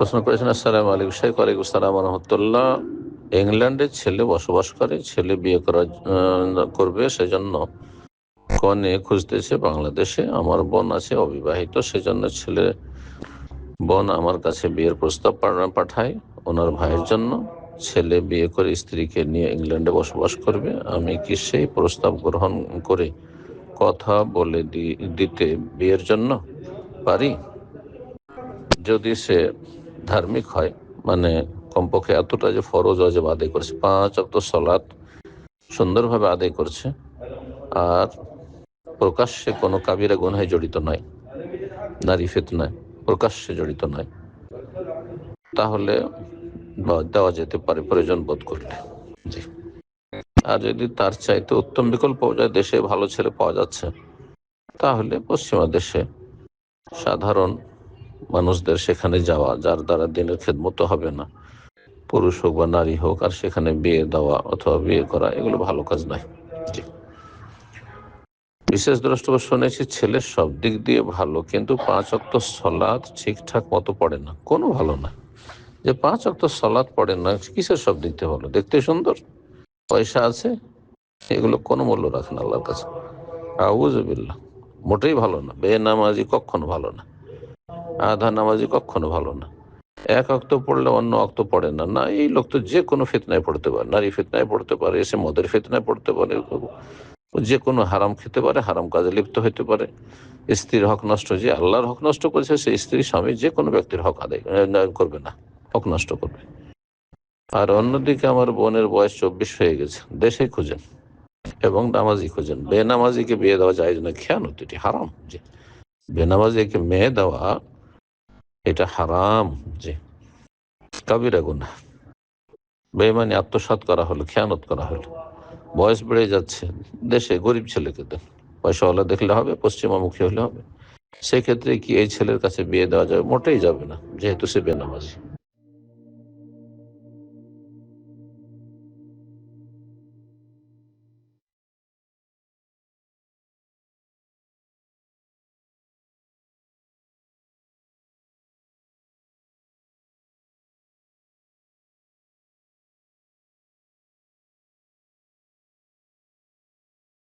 প্রশ্ন করেছেন, আসসালামু আলাইকুম শেখ। ওয়ালাইকুম আসসালাম রহমতুল্লাহ। ইংল্যান্ডে ছেলে বসবাস করে, ছেলে বিয়ে করবে, সেজন্য কনে খুঁজতেছে বাংলাদেশে। আমার বোন আছে অবিবাহিত, সেজন্য ছেলে বোন আমার কাছে বিয়ের প্রস্তাব পাঠায় ওনার ভাইয়ের জন্য। ছেলে বিয়ে করে স্ত্রীকে নিয়ে ইংল্যান্ডে বসবাস করবে। আমি কি সেই প্রস্তাব গ্রহণ করে কথা বলে দিতে বিয়ের জন্য পারি? যদি সে ধার্মিক হয়, মানে কমপক্ষে এতটা যে ফরজ ওয়াজিব আদায় করছে, 5 ওয়াক্ত সালাত সুন্দরভাবে আদায় করছে, আর প্রকাশ্যে কোনো কাবিরা গুনাহে জড়িত নয়, নারী ফিতনায় প্রকাশ্যে জড়িত নয়, তাহলে দেওয়া যেতে পারে প্রয়োজন বোধ করলে। জি। আর যদি তার চাইতে উত্তম বিকল্প পাওয়া যায়, দেশে ভালো ছেলে পাওয়া যাচ্ছে, তাহলে পশ্চিমা দেশে সাধারণ মানুষদের সেখানে যাওয়া, যার দ্বারা দিনের খেদমত হবে না, পুরুষ হোক বা নারী হোক, আর সেখানে বিয়ে দেওয়া অথবা বিয়ে করা, এগুলো ভালো কাজ নয়। জি। বিশেষ দ্রষ্টব্য শুনেছি ছেলে সব দিক দিয়ে ভালো, কিন্তু 5 ওয়াক্ত সালাত ঠিকঠাক মতো পড়ে না। কোনো ভালো না যে 5 ওয়াক্ত সালাত পড়ে না, কিসের সব দিক দিয়ে ভালো? দেখতে সুন্দর, পয়সা আছে, এগুলো কোনো মূল্য রাখে না আল্লাহর কাছে। আউযুবিল্লাহ, মোটেই ভালো না। বেনামাজি কখনো ভালো না, আধা নামাজি কখনো ভালো না। 1 ওয়াক্ত পড়লে অন্য ওয়াক্ত পড়ে না, না এই লোক তো যে কোনো ফিতনায় পড়তে পারে, নারী ফিতনায় পড়তে পারে, এসে মদের ফিতনায় পড়তে পারে, যে কোনো হারাম খেতে পারে, হারাম কাজে লিপ্ত হতে পারে। স্ত্রীর হক নষ্ট, যে আল্লাহর হক নষ্ট করেছে, সেই স্ত্রী স্বামী যে কোনো ব্যক্তির হক আদায় করবে না, হক নষ্ট করবে। আর অন্যদিকে আমার বোনের বয়স 24 হয়ে গেছে, দেশে খুঁজেন এবং নামাজি খুঁজেন। বেনামাজিকে বিয়ে দেওয়া যায় না, খেয়ানত, এটি হারাম। যে বেনামাজিকে মেয়ে দেওয়া, এটা হারাম, যে কাবিরা গুনাহ। বেঈমানি আত্মসাৎ করা হলো, খেয়ানত করা হলো। বয়স বেড়ে যাচ্ছে, দেশে গরিব ছেলেকে দেন, পয়সাওয়ালা দেখলে হবে, পশ্চিমামুখী হলে হবে। সেক্ষেত্রে কি এই ছেলের কাছে বিয়ে দেওয়া যাবে? মোটেই যাবে না, যেহেতু সে বেনামাজি।